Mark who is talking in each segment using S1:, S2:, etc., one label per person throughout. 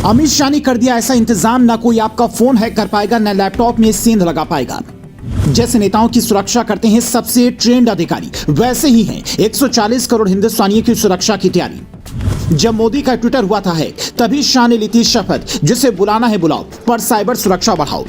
S1: अमित शाह ने कर दिया ऐसा इंतजाम, ना कोई आपका फोन हैक कर पाएगा, न लैपटॉप में सेंध लगा पाएगा। जैसे नेताओं की सुरक्षा करते हैं सबसे ट्रेंड अधिकारी, वैसे ही हैं 140 करोड़ हिंदुस्तानियों की सुरक्षा की तैयारी। जब मोदी का ट्विटर हुआ था है, तभी शाह ने ली थी शपथ, जिसे बुलाना है बुलाओ, पर साइबर सुरक्षा बढ़ाओ।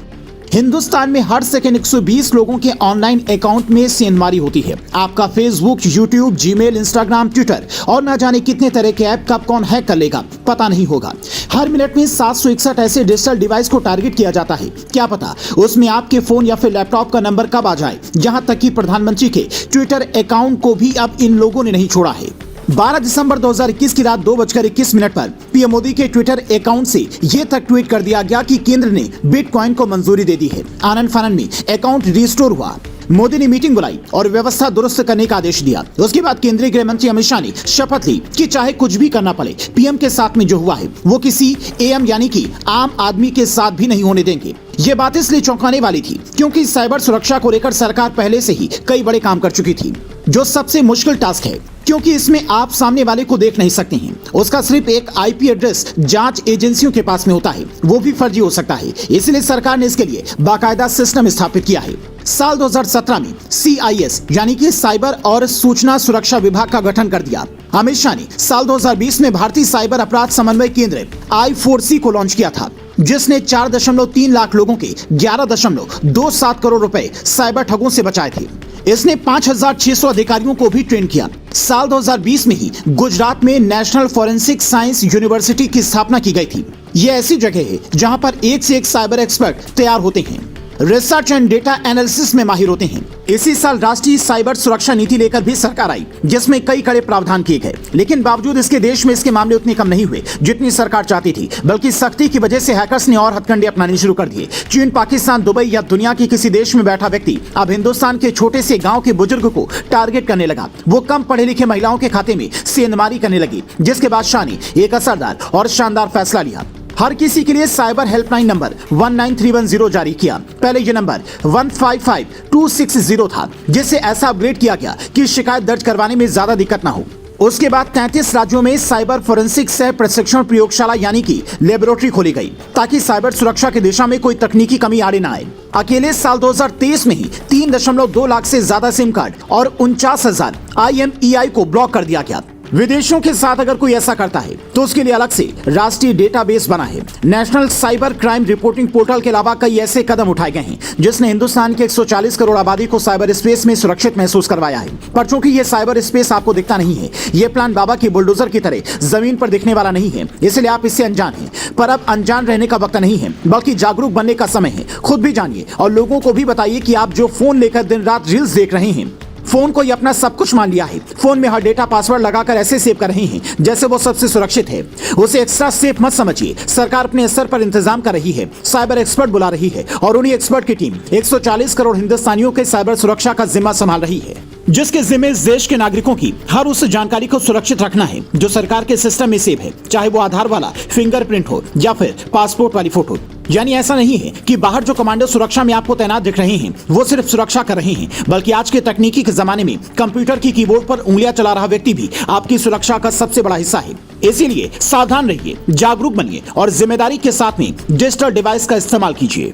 S1: हिंदुस्तान में हर सेकंड 120 लोगों के ऑनलाइन अकाउंट में सेंधमारी होती है। आपका Facebook, YouTube, Gmail, Instagram, Twitter और ना जाने कितने तरह के ऐप कब कौन हैक कर लेगा पता नहीं होगा। हर मिनट में 761 ऐसे डिजिटल डिवाइस को टारगेट किया जाता है। क्या पता उसमें आपके फोन या फिर लैपटॉप का नंबर कब आ जाए। यहां तक कि प्रधानमंत्री के ट्विटर अकाउंट को भी अब इन लोगों ने नहीं छोड़ा है। 12 दिसंबर 2021 की रात 2:21 पर पीएम मोदी के ट्विटर अकाउंट से ये तक ट्वीट कर दिया गया कि केंद्र ने बिटकॉइन को मंजूरी दे दी है। आनंद फानन में अकाउंट रिस्टोर हुआ। मोदी ने मीटिंग बुलाई और व्यवस्था दुरुस्त करने का आदेश दिया। उसके बाद केंद्रीय गृह मंत्री अमित शाह ने शपथ ली कि चाहे कुछ भी करना पड़े, पीएम के साथ में जो हुआ है वो किसी एएम यानी कि आम आदमी के साथ भी नहीं होने देंगे। ये बात इसलिए चौंकाने वाली थी क्योंकि साइबर सुरक्षा को लेकर सरकार पहले से ही कई बड़े काम कर चुकी थी। जो सबसे मुश्किल टास्क है, क्योंकि इसमें आप सामने वाले को देख नहीं सकते हैं। उसका सिर्फ एक आईपी एड्रेस जांच एजेंसियों के पास में होता है, वो भी फर्जी हो सकता है। इसलिए सरकार ने इसके लिए बाकायदा सिस्टम स्थापित किया है। साल 2017 में CIS यानी कि साइबर और सूचना सुरक्षा विभाग का गठन कर दिया। अमित शाह ने साल 2020 में भारतीय साइबर अपराध समन्वय केंद्र I4C को लॉन्च किया था, जिसने 4.3 लाख लोगों के 11.27 करोड़ रुपए साइबर ठगों से बचाए थे। इसने 5,600 अधिकारियों को भी ट्रेन किया। साल 2020 में ही गुजरात में नेशनल फॉरेंसिक साइंस यूनिवर्सिटी की स्थापना की गई थी। यह ऐसी जगह है जहां पर एक से एक साइबर एक्सपर्ट तैयार होते हैं, रिसर्च एंड डेटा एनालिसिस में माहिर होते हैं। इसी साल राष्ट्रीय साइबर सुरक्षा नीति लेकर भी सरकार आई, जिसमें कई कड़े प्रावधान किए गए। लेकिन बावजूद इसके देश में इसके मामले उतने कम नहीं हुए जितनी सरकार चाहती थी, बल्कि सख्ती की वजह से हैकर्स ने और हथकंडे अपनाने शुरू कर दिए। चीन, पाकिस्तान, दुबई या दुनिया के किसी देश में बैठा व्यक्ति अब हिंदुस्तान के छोटे से गाँव के बुजुर्ग को टारगेट करने लगा। वो कम पढ़े लिखे महिलाओं के खाते में सेंधमारी करने लगी, जिसके बाद शाह ने एक असरदार और शानदार फैसला लिया। हर किसी के लिए साइबर हेल्पलाइन नंबर 19310 जारी किया। पहले ये नंबर 155260 था, जिसे ऐसा अपग्रेड किया गया कि शिकायत दर्ज करवाने में ज्यादा दिक्कत ना हो। उसके बाद 33 राज्यों में साइबर फोरेंसिक सह प्रशिक्षण प्रयोगशाला यानी कि लेबोरेटरी खोली गई, ताकि साइबर सुरक्षा की दिशा में कोई तकनीकी कमी आड़े ना आए। अकेले साल 2023 में ही 3.2 लाख से ज्यादा सिम कार्ड और 49,000 IMEI को ब्लॉक कर दिया गया। विदेशों के साथ अगर कोई ऐसा करता है तो उसके लिए अलग से राष्ट्रीय डेटाबेस बना है। National cyber crime reporting portal के अलावा कई ऐसे कदम उठाए गए हैं जिसने हिंदुस्तान के 140 करोड़ आबादी को साइबर स्पेस में सुरक्षित महसूस करवाया है। पर चूंकि ये साइबर स्पेस आपको दिखता नहीं है, ये प्लान बाबा की बुलडोजर की तरह जमीन पर दिखने वाला नहीं है, इसलिए आप इससे अनजान हैं। पर अब अनजान रहने का वक्त नहीं है, बल्कि जागरूक बनने का समय है। खुद भी जानिए और लोगों को भी बताइए कि आप जो फोन लेकर दिन रात रील्स देख रहे हैं, फोन को ये अपना सब कुछ मान लिया है। फोन में हर डेटा पासवर्ड लगाकर ऐसे सेव कर रहे हैं जैसे वो सबसे सुरक्षित है। उसे एक्स्ट्रा सेफ मत समझिए। सरकार अपने स्तर पर इंतजाम कर रही है, साइबर एक्सपर्ट बुला रही है और उन्हीं एक्सपर्ट की टीम 140 करोड़ हिंदुस्तानियों के साइबर सुरक्षा का जिम्मा संभाल रही है, जिसके जिम्मे देश के नागरिकों की हर उस जानकारी को सुरक्षित रखना है जो सरकार के सिस्टम में सेव है, चाहे वो आधार वाला फिंगरप्रिंट हो या फिर पासपोर्ट वाली फोटो। यानी ऐसा नहीं है कि बाहर जो कमांडो सुरक्षा में आपको तैनात दिख रहे हैं वो सिर्फ सुरक्षा कर रहे हैं, बल्कि आज के तकनीकी के जमाने में कंप्यूटर की कीबोर्ड पर उंगलियां चला रहा व्यक्ति भी आपकी सुरक्षा का सबसे बड़ा हिस्सा है। इसीलिए सावधान रहिए, जागरूक बनिए और जिम्मेदारी के साथ में डिजिटल डिवाइस का इस्तेमाल कीजिए।